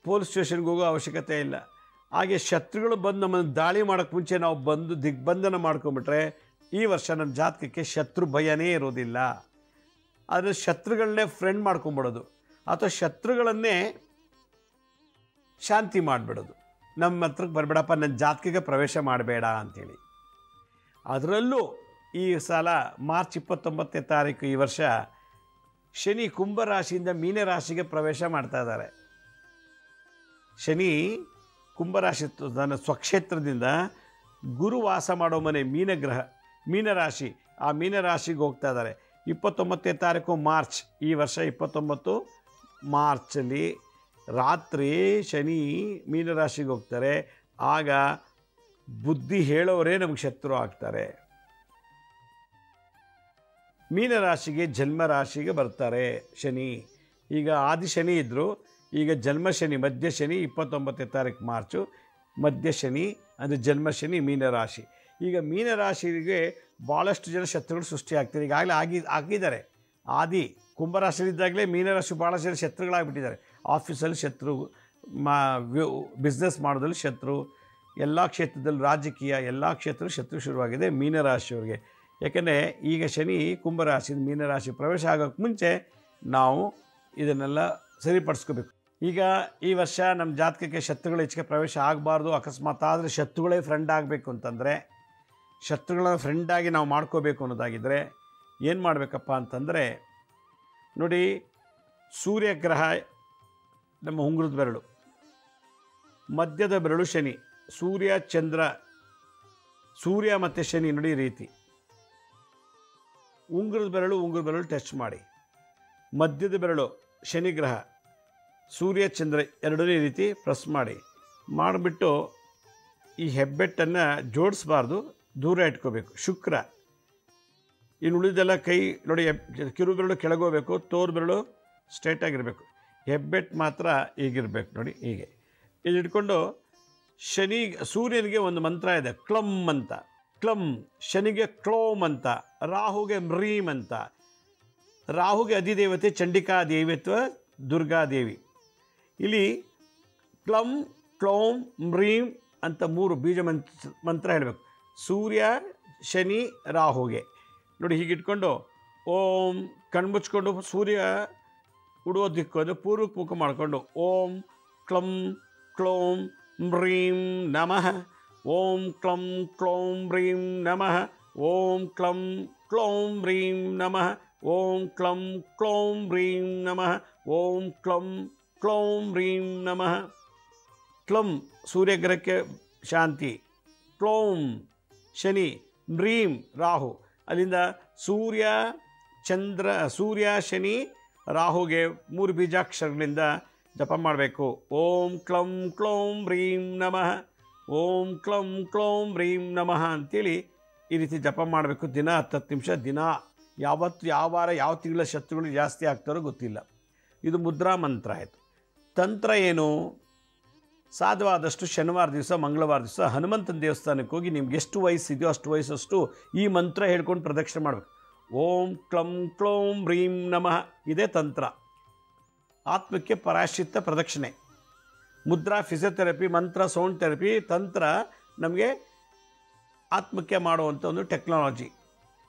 ಪೊಲೀಸ್ ಸ್ಟೇಷನ್ಗೆ ಹೋಗೋ ಅವಶ್ಯಕತೆ ಇಲ್ಲ. ಹಾಗೆ ಶತ್ರುಗಳು ಬಂದು ನಮ್ಮನ್ನು ದಾಳಿ ಮಾಡೋಕ್ಕೆ ಮುಂಚೆ ನಾವು ಬಂದು ದಿಗ್ಬಂಧನ ಮಾಡ್ಕೊಂಬಿಟ್ರೆ ಈ ವರ್ಷ ನಮ್ಮ ಜಾತಕಕ್ಕೆ ಶತ್ರು ಭಯನೇ ಇರೋದಿಲ್ಲ. ಆದರೆ ಶತ್ರುಗಳನ್ನೇ ಫ್ರೆಂಡ್ ಮಾಡ್ಕೊಂಬಿಡೋದು ಅಥವಾ ಶತ್ರುಗಳನ್ನೇ ಶಾಂತಿ ಮಾಡಿಬಿಡೋದು. ನಮ್ಮ ಹತ್ರಕ್ಕೆ ಬರಬೇಡಪ್ಪ, ನನ್ನ ಜಾತಕಕ್ಕೆ ಪ್ರವೇಶ ಮಾಡಬೇಡ ಅಂಥೇಳಿ. ಅದರಲ್ಲೂ ಈ ಸಲ ಮಾರ್ಚ್ 29ನೇ ತಾರೀಕು ಈ ವರ್ಷ ಶನಿ ಕುಂಭರಾಶಿಯಿಂದ ಮೀನರಾಶಿಗೆ ಪ್ರವೇಶ ಮಾಡ್ತಾ ಇದ್ದಾರೆ. ಶನಿ ಕುಂಭರಾಶಿ ತನ್ನ ಸ್ವಕ್ಷೇತ್ರದಿಂದ ಗುರು ವಾಸ ಮಾಡೋ ಮನೆ ಮೀನಗ್ರಹ, ಮೀನರಾಶಿ, ಆ ಮೀನರಾಶಿಗೆ ಹೋಗ್ತಾ ಇದ್ದಾರೆ. 29ನೇ ತಾರೀಕು ಮಾರ್ಚ್ ಈ ವರ್ಷ 29 ಮಾರ್ಚಲ್ಲಿ ರಾತ್ರಿ ಶನಿ ಮೀನರಾಶಿಗೆ ಹೋಗ್ತಾರೆ. ಆಗ ಬುದ್ಧಿ ಹೇಳೋರೇ ನಮಗೆ ಶತ್ರು ಆಗ್ತಾರೆ. ಮೀನರಾಶಿಗೆ ಜನ್ಮರಾಶಿಗೆ ಬರ್ತಾರೆ ಶನಿ. ಈಗ ಆದಿ ಶನಿ ಇದ್ದರು, ಈಗ ಜನ್ಮ ಶನಿ, ಮಧ್ಯ ಶನಿ 29ನೇ ತಾರೀಕು ಮಾರ್ಚು, ಮಧ್ಯ ಶನಿ ಅಂದರೆ ಜನ್ಮ ಶನಿ ಮೀನರಾಶಿ. ಈಗ ಮೀನರಾಶಿಗೆ ಭಾಳಷ್ಟು ಜನ ಶತ್ರುಗಳು ಸೃಷ್ಟಿ ಆಗ್ತಾರೆ. ಈಗಾಗಲೇ ಆಗಿದ್ದಾರೆ. ಆದಿ ಕುಂಭರಾಶಿಲಿದ್ದಾಗಲೇ ಮೀನರಾಶಿ ಭಾಳ ಜನ ಶತ್ರುಗಳಾಗಿಬಿಟ್ಟಿದ್ದಾರೆ. ಆಫೀಸಲ್ಲಿ ಶತ್ರು, ಬಿಸ್ನೆಸ್ ಮಾಡೋದ್ರಲ್ಲಿ ಶತ್ರು, ಎಲ್ಲ ಕ್ಷೇತ್ರದಲ್ಲಿ, ರಾಜಕೀಯ ಎಲ್ಲ ಕ್ಷೇತ್ರದಲ್ಲಿ ಶತ್ರು ಶುರುವಾಗಿದೆ ಮೀನರಾಶಿಯವ್ರಿಗೆ. ಯಾಕೆಂದರೆ ಈಗ ಶನಿ ಕುಂಭರಾಶಿ ಮೀನರಾಶಿ ಪ್ರವೇಶ ಆಗೋಕ್ಕೆ ಮುಂಚೆ ನಾವು ಇದನ್ನೆಲ್ಲ ಸರಿಪಡಿಸ್ಕೋಬೇಕು. ಈಗ ಈ ವರ್ಷ ನಮ್ಮ ಜಾತಕಕ್ಕೆ ಶತ್ರುಗಳು ಹೆಚ್ಚಿಗೆ ಪ್ರವೇಶ ಆಗಬಾರ್ದು. ಅಕಸ್ಮಾತ್ ಆದರೆ ಶತ್ರುಗಳೇ ಫ್ರೆಂಡ್ ಆಗಬೇಕು ಅಂತಂದರೆ, ಶತ್ರುಗಳ ಫ್ರೆಂಡಾಗಿ ನಾವು ಮಾಡ್ಕೋಬೇಕು ಅನ್ನೋದಾಗಿದ್ದರೆ ಏನು ಮಾಡಬೇಕಪ್ಪ ಅಂತಂದರೆ ನೋಡಿ, ಸೂರ್ಯಗ್ರಹ ನಮ್ಮ ಉಂಗುರದ ಬೆರಳು, ಮಧ್ಯದ ಬೆರಳು ಶನಿ, ಸೂರ್ಯ ಮತ್ತು ಶನಿ ನೋಡಿ ಈ ರೀತಿ ಉಂಗುರದ ಬೆರಳು ಟಚ್ ಮಾಡಿ, ಮಧ್ಯದ ಬೆರಳು ಶನಿಗ್ರಹ, ಸೂರ್ಯ ಚಂದ್ರ ಎರಡನೇ ರೀತಿ ಪ್ರೆಸ್ ಮಾಡಿಬಿಟ್ಟು ಈ ಹೆಬ್ಬೆಟ್ಟನ್ನು ಜೋಡಿಸ್ಬಾರ್ದು, ದೂರ ಇಟ್ಕೋಬೇಕು. ಶುಕ್ರ, ಇನ್ನು ಉಳಿದೆಲ್ಲ ಕೈ ನೋಡಿ, ಕಿರು ಬೆರಳು ಕೆಳಗೋಬೇಕು, ತೋರು ಬೆರಳು ಸ್ಟ್ರೈಟಾಗಿರಬೇಕು, ಹೆಬ್ಬೆಟ್ಟು ಮಾತ್ರ ಹೀಗಿರಬೇಕು ನೋಡಿ, ಹೀಗೆ ಇದು ಇಟ್ಕೊಂಡು ಸೂರ್ಯನಿಗೆ ಒಂದು ಮಂತ್ರ ಇದೆ, ಕ್ಲಂ ಅಂತ. ಕ್ಲಂ, ಶನಿಗೆ ಕ್ಲೋಮ್ ಅಂತ, ರಾಹುಗೆ ಮ್ರೀಮ್ ಅಂತ. ರಾಹುಗೆ ಅಧಿದೇವತೆ ಚಂಡಿಕಾ ದೇವಿ ಅಥವಾ ದುರ್ಗಾದೇವಿ. ಇಲ್ಲಿ ಕ್ಲಂ, ಕ್ಲೋಮ್, ಮ್ರೀಮ್ ಅಂತ 3 ಬೀಜ ಮಂತ್ರ ಹೇಳಬೇಕು. ಸೂರ್ಯ, ಶನಿ, ರಾಹುಗೆ ನೋಡಿ ಹೀಗಿಟ್ಕೊಂಡು ಓಂ ಕಣ್ಮುಚ್ಕೊಂಡು ಸೂರ್ಯ ಉಡುವ ದಿಕ್ಕು ಅಂದರೆ ಪೂರ್ವಕ್ಕೆ ಮುಖ ಮಾಡಿಕೊಂಡು ಓಂ ಕ್ಲಂ ಕ್ಲೋಂ ಮ್ರೀಂ ನಮಃ, ಓಂ ಕ್ಲಂ ಕ್ಲೋಂ ಮ್ರೀಂ ನಮಃ, ಓಂ ಕ್ಲಂ ಕ್ಲೋಂ ಮ್ರೀಂ ನಮಃ, ಓಂ ಕ್ಲಂ ಕ್ಲೋಂ ಮ್ರೀಂ ನಮಃ, ಓಂ ಕ್ಲಂ ಕ್ಲೋಂ ಮ್ರೀಂ ನಮಃ. ಕ್ಲಂ ಸೂರ್ಯಗ್ರಹಕ್ಕೆ ಶಾಂತಿ, ಕ್ಲೋಂ ಶನಿ, ಮ್ರೀಂ ರಾಹು. ಅಲ್ಲಿಂದ ಸೂರ್ಯ ಶನಿ ರಾಹುಗೆ 3 ಬೀಜಾಕ್ಷರಗಳಿಂದ ಜಪ ಮಾಡಬೇಕು. ಓಂ ಕ್ಲಂ ಕ್ಲೋಂ ಮ್ರೀಂ ನಮಃ, ಓಂ ಕ್ಲಂ ಕ್ಲೋಂ ಮ್ರೀಂ ನಮಃ ಅಂತೇಳಿ ಈ ರೀತಿ ಜಪ ಮಾಡಬೇಕು. ದಿನ 10 ನಿಮಿಷ. ದಿನ ಯಾವತ್ತು ಯಾವ ವಾರ ಯಾವ ತಿಂಗಳ ಶತ್ರುಗಳು ಜಾಸ್ತಿ ಆಗ್ತಾರೋ ಗೊತ್ತಿಲ್ಲ. ಇದು ಮುದ್ರಾ ಮಂತ್ರ ಆಯಿತು. ತಂತ್ರ ಏನು? ಸಾಧ್ಯವಾದಷ್ಟು ಶನಿವಾರ ದಿವಸ, ಮಂಗಳವಾರ ದಿವಸ ಹನುಮಂತನ ದೇವಸ್ಥಾನಕ್ಕೆ ಹೋಗಿ ನಿಮ್ಗೆ ಎಷ್ಟು ವಯಸ್ಸಿದೆಯೋ ಅಷ್ಟು ವಯಸ್ಸಷ್ಟು ಈ ಮಂತ್ರ ಹೇಳ್ಕೊಂಡು ಪ್ರದಕ್ಷಿಣೆ ಮಾಡಬೇಕು. ಓಂ ಕ್ಲಂ ಕ್ಲೋಂ ಮ್ರೀಂ ನಮಃ, ಇದೇ ತಂತ್ರ. ಆತ್ಮಕ್ಕೆ ಪರಾಶ್ಚಿತ್ತ ಪ್ರದಕ್ಷಿಣೆ. ಮುದ್ರಾ ಫಿಸಿಯೋಥೆರಪಿ, ಮಂತ್ರ ಸೌಂಡ್ ಥೆರಪಿ, ತಂತ್ರ ನಮಗೆ ಆತ್ಮಕ್ಕೆ ಮಾಡುವಂಥ ಒಂದು ಟೆಕ್ನಾಲಜಿ.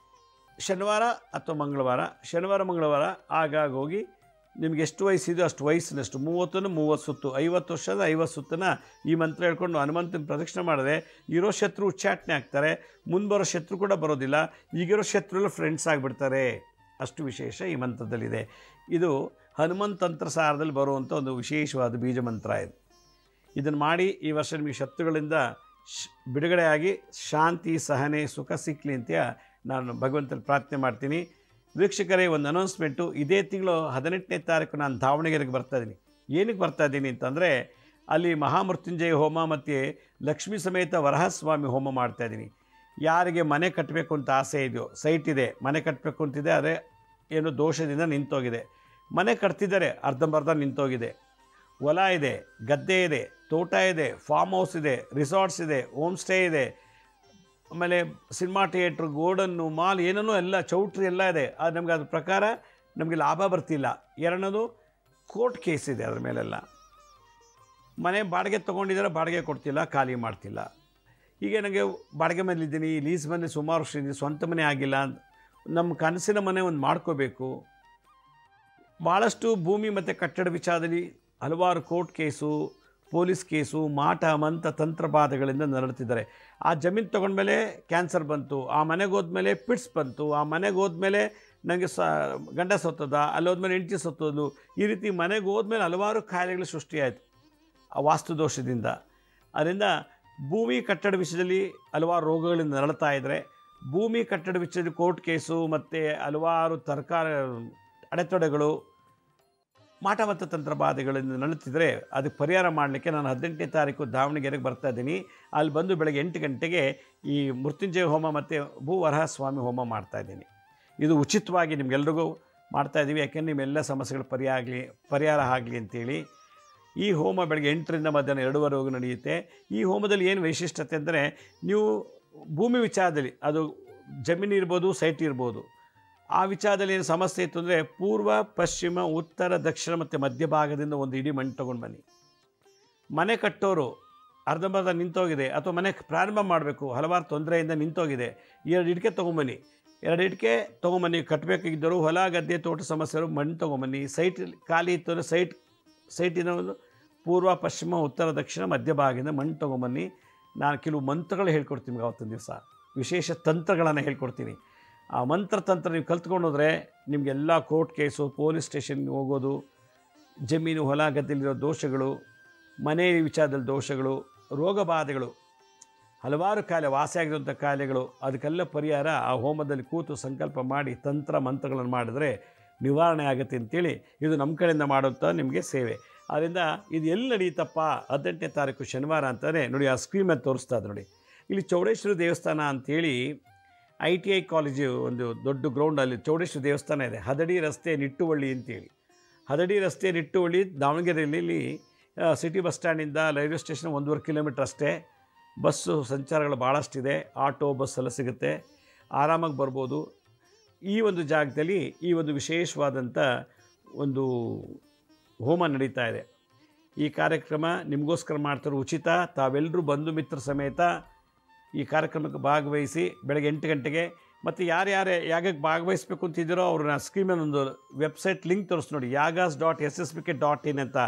ಶನಿವಾರ ಅಥವಾ ಮಂಗಳವಾರ ಆಗಾಗ ಹೋಗಿ ನಿಮ್ಗೆ ಎಷ್ಟು ವಯಸ್ಸಿದೆಯೋ ಅಷ್ಟು ವಯಸ್ಸಿನಷ್ಟು 30 ಸುತ್ತು, 50 ವರ್ಷದ 50 ಸುತ್ತನ್ನು ಈ ಮಂತ್ರ ಹೇಳ್ಕೊಂಡು ಹನುಮಂತನ ಪ್ರದಕ್ಷಿಣೆ ಮಾಡಿದ್ರೆ ಇರೋ ಶತ್ರು ಉಚ್ಚಾಟನೆ ಆಗ್ತಾರೆ. ಮುಂದೆ ಶತ್ರು ಕೂಡ ಬರೋದಿಲ್ಲ. ಈಗಿರೋ ಶತ್ರು ಫ್ರೆಂಡ್ಸ್ ಆಗಿಬಿಡ್ತಾರೆ. ಅಷ್ಟು ವಿಶೇಷ ಈ ಮಂತ್ರದಲ್ಲಿದೆ. ಇದು ಹನುಮಂತಂತ್ರ ಸಾರದಲ್ಲಿ ಬರುವಂಥ ಒಂದು ವಿಶೇಷವಾದ ಬೀಜ ಮಂತ್ರ ಇದು. ಇದನ್ನು ಮಾಡಿ ಈ ವರ್ಷ ನಿಮಗೆ ಶತ್ರುಗಳಿಂದ ಬಿಡುಗಡೆಯಾಗಿ ಶಾಂತಿ, ಸಹನೆ, ಸುಖ ಸಿಕ್ಕಲಿ ಅಂತ ನಾನು ಭಗವಂತನ ಪ್ರಾರ್ಥನೆ ಮಾಡ್ತೀನಿ. ವೀಕ್ಷಕರೇ, ಒಂದು ಅನೌನ್ಸ್ಮೆಂಟು. ಇದೇ ತಿಂಗಳು 18ನೇ ತಾರೀಕು ನಾನು ದಾವಣಗೆರೆಗೆ ಬರ್ತಾಯಿದ್ದೀನಿ. ಏನಕ್ಕೆ ಬರ್ತಾಯಿದ್ದೀನಿ ಅಂತಂದರೆ ಅಲ್ಲಿ ಮಹಾಮೃತ್ಯುಂಜಯ ಹೋಮ ಮತ್ತು ಲಕ್ಷ್ಮೀ ಸಮೇತ ವರಹಸ್ವಾಮಿ ಹೋಮ ಮಾಡ್ತಾಯಿದ್ದೀನಿ. ಯಾರಿಗೆ ಮನೆ ಕಟ್ಟಬೇಕು ಅಂತ ಆಸೆ ಇದೆಯೋ, ಸೈಟ್ ಇದೆ, ಮನೆ ಕಟ್ಟಬೇಕು ಅಂತಿದೆ, ಆದರೆ ಏನೋ ದೋಷದಿಂದ ನಿಂತೋಗಿದೆ. ಮನೆ ಕಟ್ತಿದ್ದಾರೆ, ಅರ್ಧಂಬರ್ಧ ನಿಂತೋಗಿದೆ. ಹೊಲ ಇದೆ, ಗದ್ದೆ ಇದೆ, ತೋಟ ಇದೆ, ಫಾರ್ಮ್ ಹೌಸ್ ಇದೆ, ರಿಸಾರ್ಟ್ಸ್ ಇದೆ, ಹೋಮ್ ಸ್ಟೇ ಇದೆ, ಆಮೇಲೆ ಸಿನಿಮಾ ಥಿಯೇಟ್ರ್, ಗೋರ್ಡನ್ನು, ಮಾಲ್, ಏನೇನೋ ಎಲ್ಲ ಚೌಟ್ರಿ ಎಲ್ಲ ಇದೆ. ಅದು ನಮಗೆ ಅದ್ರ ಪ್ರಕಾರ ನಮಗೆ ಲಾಭ ಬರ್ತಿಲ್ಲ. ಎರಡನೇದು ಕೋರ್ಟ್ ಕೇಸ್ ಇದೆ ಅದ್ರ ಮೇಲೆಲ್ಲ. ಮನೆ ಬಾಡಿಗೆ ತೊಗೊಂಡಿದ್ದಾರೆ, ಬಾಡಿಗೆ ಕೊಡ್ತಿಲ್ಲ, ಖಾಲಿ ಮಾಡ್ತಿಲ್ಲ. ಹೀಗೆ ನನಗೆ ಬಾಡಿಗೆ ಮನೇಲಿದ್ದೀನಿ, ಲೀಸ್ ಮನೆ ಸುಮಾರು ವರ್ಷ ಇದ್ದೀನಿ, ಸ್ವಂತ ಮನೆ ಆಗಿಲ್ಲ. ನಮ್ಮ ಕನಸಿನ ಮನೆ ಒಂದು ಮಾಡ್ಕೋಬೇಕು. ಭಾಳಷ್ಟು ಭೂಮಿ ಮತ್ತು ಕಟ್ಟಡ ವಿಚಾರದಲ್ಲಿ ಹಲವಾರು ಕೋರ್ಟ್ ಕೇಸು, ಪೊಲೀಸ್ ಕೇಸು, ಮಾಟ ಮಂತ್ರ ತಂತ್ರಬಾಧೆಗಳಿಂದ ನರಳುತ್ತಿದ್ದಾರೆ. ಆ ಜಮೀನು ತೊಗೊಂಡ್ಮೇಲೆ ಕ್ಯಾನ್ಸರ್ ಬಂತು, ಆ ಮನೆಗೆ ಹೋದ್ಮೇಲೆ ಪಿಟ್ಸ್ ಬಂತು, ಆ ಮನೆಗೆ ಹೋದ್ಮೇಲೆ ನನಗೆ ಗಂಡ ಸತ್ತೋದ, ಅಲ್ಲಿ ಹೋದ್ಮೇಲೆ ಹೆಂಡತಿ ಸತ್ತೋದು. ಈ ರೀತಿ ಮನೆಗೆ ಹೋದ್ಮೇಲೆ ಹಲವಾರು ಕಾಯಿಲೆಗಳು ಸೃಷ್ಟಿಯಾಯಿತು ಆ ವಾಸ್ತುದೋಷದಿಂದ. ಅದರಿಂದ ಭೂಮಿ ಕಟ್ಟಡ ವಿಷಯದಲ್ಲಿ ಹಲವಾರು ರೋಗಗಳಿಂದ ನರಳ್ತಾ ಇದ್ದರೆ, ಭೂಮಿ ಕಟ್ಟಡ ವಿಷಯದಲ್ಲಿ ಕೋರ್ಟ್ ಕೇಸು ಮತ್ತು ಹಲವಾರು ಅಡೆತಡೆಗಳು, ಮಾಟ ಮತ್ತು ತಂತ್ರಬಾಧೆಗಳಿಂದ ನರಳುತ್ತಿದ್ದರೆ ಅದಕ್ಕೆ ಪರಿಹಾರ ಮಾಡಲಿಕ್ಕೆ ನಾನು 18ನೇ ತಾರೀಕು ದಾವಣಗೆರೆಗೆ ಬರ್ತಾಯಿದ್ದೀನಿ. ಅಲ್ಲಿ ಬಂದು ಬೆಳಗ್ಗೆ 8 ಗಂಟೆಗೆ ಈ ಮೃತ್ಯುಂಜಯ ಹೋಮ ಮತ್ತು ಭೂವರಹ ಸ್ವಾಮಿ ಹೋಮ ಮಾಡ್ತಾಯಿದ್ದೀನಿ. ಇದು ಉಚಿತವಾಗಿ ನಿಮಗೆಲ್ರಿಗೂ ಮಾಡ್ತಾಯಿದ್ದೀವಿ. ಯಾಕೆಂದರೆ ನಿಮ್ಮೆಲ್ಲ ಸಮಸ್ಯೆಗಳು ಪರಿಹಾರ ಆಗಲಿ ಅಂತೇಳಿ. ಈ ಹೋಮ ಬೆಳಗ್ಗೆ 8ರಿಂದ ಮಧ್ಯಾಹ್ನ 2:30ವರೆಗೂ ನಡೆಯುತ್ತೆ. ಈ ಹೋಮದಲ್ಲಿ ಏನು ವೈಶಿಷ್ಟ್ಯತೆ ಅಂದರೆ, ನೀವು ಭೂಮಿ ವಿಚಾರದಲ್ಲಿ, ಅದು ಜಮೀನು ಇರ್ಬೋದು, ಸೈಟ್ ಇರ್ಬೋದು, ಆ ವಿಚಾರದಲ್ಲಿ ಏನು ಸಮಸ್ಯೆ ಇತ್ತು ಅಂದರೆ ಪೂರ್ವ, ಪಶ್ಚಿಮ, ಉತ್ತರ, ದಕ್ಷಿಣ ಮತ್ತು ಮಧ್ಯಭಾಗದಿಂದ ಒಂದು ಇಡೀ ಮಣ್ಣು ತೊಗೊಂಡು ಬನ್ನಿ. ಮನೆ ಕಟ್ಟೋರು ಅರ್ಧಂಬರ್ಧ ನಿಂತೋಗಿದೆ, ಅಥವಾ ಮನೆ ಪ್ರಾರಂಭ ಮಾಡಬೇಕು, ಹಲವಾರು ತೊಂದರೆಯಿಂದ ನಿಂತೋಗಿದೆ, 2 ಇಟ್ಕೆ ತೊಗೊಂಬನ್ನಿ. 2 ಇಟ್ಕೆ ತೊಗೊಂಬನ್ನಿ. ಕಟ್ಟಬೇಕಾಗಿದ್ದರು ಹೊಲ, ಗದ್ದೆ, ತೋಟ ಸಮಸ್ಯೆರು ಮಣ್ಣು ತೊಗೊಂಬನ್ನಿ. ಸೈಟ್ ಖಾಲಿ ಇತ್ತು ಅಂದರೆ ಸೈಟಿನ ಒಂದು ಪೂರ್ವ, ಪಶ್ಚಿಮ, ಉತ್ತರ, ದಕ್ಷಿಣ, ಮಧ್ಯಭಾಗದಿಂದ ಮಣ್ಣು ತೊಗೊಂಬನ್ನಿ. ನಾನು ಕೆಲವು ಮಂತ್ರಗಳು ಹೇಳ್ಕೊಡ್ತೀನಿ. ಅವತ್ತಿನ ದಿವಸ ವಿಶೇಷ ತಂತ್ರಗಳನ್ನು ಹೇಳ್ಕೊಡ್ತೀನಿ. ಆ ಮಂತ್ರತಂತ್ರ ನೀವು ಕಲ್ತ್ಕೊಂಡೋದ್ರೆ ನಿಮಗೆಲ್ಲ ಕೋರ್ಟ್ ಕೇಸು, ಪೊಲೀಸ್ ಸ್ಟೇಷನ್ಗೆ ಹೋಗೋದು, ಜಮೀನು ಹೊಲ ಗದ್ದೆಯಲ್ಲಿರೋ ದೋಷಗಳು, ಮನೆ ವಿಚಾರದಲ್ಲಿ ದೋಷಗಳು, ರೋಗ ಬಾಧೆಗಳು, ಹಲವಾರು ಕಾಯಿಲೆ ವಾಸಿಯಾಗಿರುವಂಥ ಕಾಯಿಲೆಗಳು, ಅದಕ್ಕೆಲ್ಲ ಪರಿಹಾರ ಆ ಹೋಮದಲ್ಲಿ ಕೂತು ಸಂಕಲ್ಪ ಮಾಡಿ ತಂತ್ರ ಮಂತ್ರಗಳನ್ನು ಮಾಡಿದ್ರೆ ನಿವಾರಣೆ ಆಗುತ್ತೆ ಅಂತೇಳಿ ಇದು ನಮ್ಮ ಕಡೆಯಿಂದ ಮಾಡುವಂಥ ನಿಮಗೆ ಸೇವೆ. ಆದ್ದರಿಂದ ಇದು ಎಲ್ಲಿ ನಡೆಯುತ್ತಪ್ಪ? 18ನೇ ತಾರೀಕು ಶನಿವಾರ ಅಂತಾನೆ ನೋಡಿ, ಆ ಸ್ಕ್ರೀನ್ ಮೇಲೆ ತೋರಿಸ್ತಾ ಇದೆ ನೋಡಿ. ಇಲ್ಲಿ ಚೌಡೇಶ್ವರಿ ದೇವಸ್ಥಾನ ಅಂಥೇಳಿ ITI ಕಾಲೇಜು ಒಂದು ದೊಡ್ಡ ಗ್ರೌಂಡಲ್ಲಿ ಚೌಡೇಶ್ವರಿ ದೇವಸ್ಥಾನ ಇದೆ. ಹದಡಿ ರಸ್ತೆ ನಿಟ್ಟುವಳ್ಳಿ ಅಂತೇಳಿ. ಹದಡಿ ರಸ್ತೆ ನಿಟ್ಟುವಳ್ಳಿ ದಾವಣಗೆರೆಯಲ್ಲಿ ಸಿಟಿ ಬಸ್ ಸ್ಟ್ಯಾಂಡಿಂದ ರೈಲ್ವೆ ಸ್ಟೇಷನ್ 1.5 ಕಿಲೋಮೀಟ್ರ್ ಅಷ್ಟೇ. ಬಸ್ಸು ಸಂಚಾರಗಳು ಭಾಳಷ್ಟಿದೆ, ಆಟೋ ಬಸ್ ಎಲ್ಲ ಸಿಗುತ್ತೆ, ಆರಾಮಾಗಿ ಬರ್ಬೋದು. ಈ ಒಂದು ಜಾಗದಲ್ಲಿ ಈ ಒಂದು ವಿಶೇಷವಾದಂಥ ಒಂದು ಹೋಮ ನಡೀತಾ ಇದೆ. ಈ ಕಾರ್ಯಕ್ರಮ ನಿಮಗೋಸ್ಕರ ಮಾಡ್ತಾರೆ, ಉಚಿತ. ತಾವೆಲ್ಲರೂ ಬಂಧು ಮಿತ್ರ ಸಮೇತ ಈ ಕಾರ್ಯಕ್ರಮಕ್ಕೆ ಭಾಗವಹಿಸಿ ಬೆಳಗ್ಗೆ 8 ಗಂಟೆಗೆ. ಮತ್ತು ಯಾರ್ಯಾರು ಯಾಗಕ್ಕೆ ಭಾಗವಹಿಸಬೇಕು ಅಂತಿದ್ದೀರೋ ಅವ್ರನ್ನ ಸ್ಕ್ರೀನಲ್ಲಿ ಒಂದು ವೆಬ್ಸೈಟ್ ಲಿಂಕ್ ತೋರಿಸಿ ನೋಡಿ, yagas.ssbk.in ಅಂತ.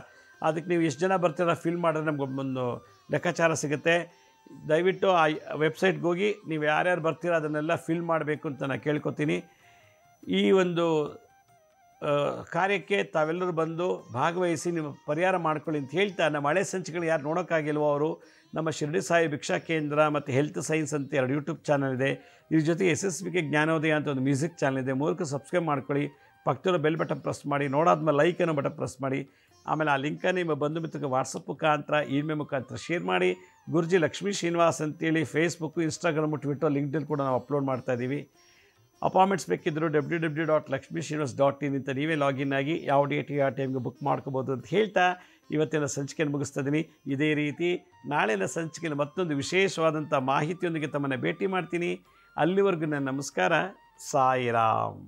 ಅದಕ್ಕೆ ನೀವು ಎಷ್ಟು ಜನ ಬರ್ತೀರ ಫಿಲ್ ಮಾಡಿದ್ರೆ ನಮ್ಗೆ ಒಂದು ಲೆಕ್ಕಾಚಾರ ಸಿಗುತ್ತೆ. ದಯವಿಟ್ಟು ಆ ವೆಬ್ಸೈಟ್ಗೆ ಹೋಗಿ ನೀವು ಯಾರ್ಯಾರು ಬರ್ತೀರೋ ಅದನ್ನೆಲ್ಲ ಫಿಲ್ ಮಾಡಬೇಕು ಅಂತ ನಾನು ಕೇಳ್ಕೊತೀನಿ. ಈ ಒಂದು ಕಾರ್ಯಕ್ಕೆ ತಾವೆಲ್ಲರೂ ಬಂದು ಭಾಗವಹಿಸಿ ನಿಮ್ಮ ಪರಿಹಾರ ಮಾಡ್ಕೊಳ್ಳಿ ಅಂತ ಹೇಳ್ತಾ, ನಮ್ಮ ಹಳೆ ಸಂಚಿಕೆಗಳು ಯಾರು ನೋಡೋಕ್ಕಾಗಿಲ್ವೋ ಅವರು ನಮ್ಮ ಶಿರಡಿ ಸಾಯಿ ಭಿಕ್ಷಾ ಕೇಂದ್ರ ಮತ್ತು ಹೆಲ್ತ್ ಸೈನ್ಸ್ ಅಂತ 2 ಯೂಟ್ಯೂಬ್ ಚಾನಲ್ ಇದೆ. ಇದ್ರ ಜೊತೆ SSBK ಜ್ಞಾನೋದಯ ಅಂತ ಒಂದು ಮ್ಯೂಸಿಕ್ ಚಾನಲ್ ಇದೆ. ಮೂಲಕ ಸಬ್ಸ್ಕ್ರೈಬ್ ಮಾಡ್ಕೊಳ್ಳಿ, ಪಕ್ಕದಲ್ಲಿರೋ ಬೆಲ್ ಬಟನ್ ಪ್ರೆಸ್ ಮಾಡಿ, ನೋಡಾದ್ಮೇಲೆ ಲೈಕ್ ಅನ್ನೋ ಬಟನ್ ಪ್ರೆಸ್ ಮಾಡಿ. ಆಮೇಲೆ ಆ ಲಿಂಕನ್ನು ನಿಮ್ಮ ಬಂಧು ಮಿತ್ರಕ್ಕೆ ವಾಟ್ಸಪ್ ಮುಖಾಂತರ, ಇಮೇಲ್ ಮುಖಾಂತರ ಶೇರ್ ಮಾಡಿ. ಗುರುಜಿ ಲಕ್ಷ್ಮೀ ಶ್ರೀನಿವಾಸ್ ಅಂತೇಳಿ ಫೇಸ್ಬುಕ್ಕು, ಇನ್ಸ್ಟಾಗ್ರಾಮು, ಟ್ವಿಟರ್, ಲಿಂಕ್ಡ್ಇನ್ ಕೂಡ ನಾವು ಅಪ್ಲೋಡ್ ಮಾಡ್ತಾಯಿದ್ದೀವಿ. ಅಪಾಯಿಂಟ್ಮೆಂಟ್ಸ್ ಬೇಕಿದ್ದರು www.lakshmisrinivas.in ಅಂತ ನೀವೇ ಲಾಗಿನ್ ಆಗಿ ಯಾವ ಡೇಟಿಗೆ ಆ ಟೈಮ್ಗೆ ಬುಕ್ ಮಾಡ್ಕೋಬೋದು ಅಂತ ಹೇಳ್ತಾ ಇವತ್ತಿನ ಸಂಚಿಕೆಯನ್ನು ಮುಗಿಸ್ತಾ ಇದ್ದೀನಿ. ಇದೇ ರೀತಿ ನಾಳಿನ ಸಂಚಿಕೆಯಲ್ಲಿ ಮತ್ತೊಂದು ವಿಶೇಷವಾದಂಥ ಮಾಹಿತಿಯೊಂದಿಗೆ ತಮ್ಮನ್ನು ಭೇಟಿ ಮಾಡ್ತೀನಿ. ಅಲ್ಲಿವರೆಗೂ ನನ್ನ ನಮಸ್ಕಾರ. ಸಾಯಿರಾಮ್.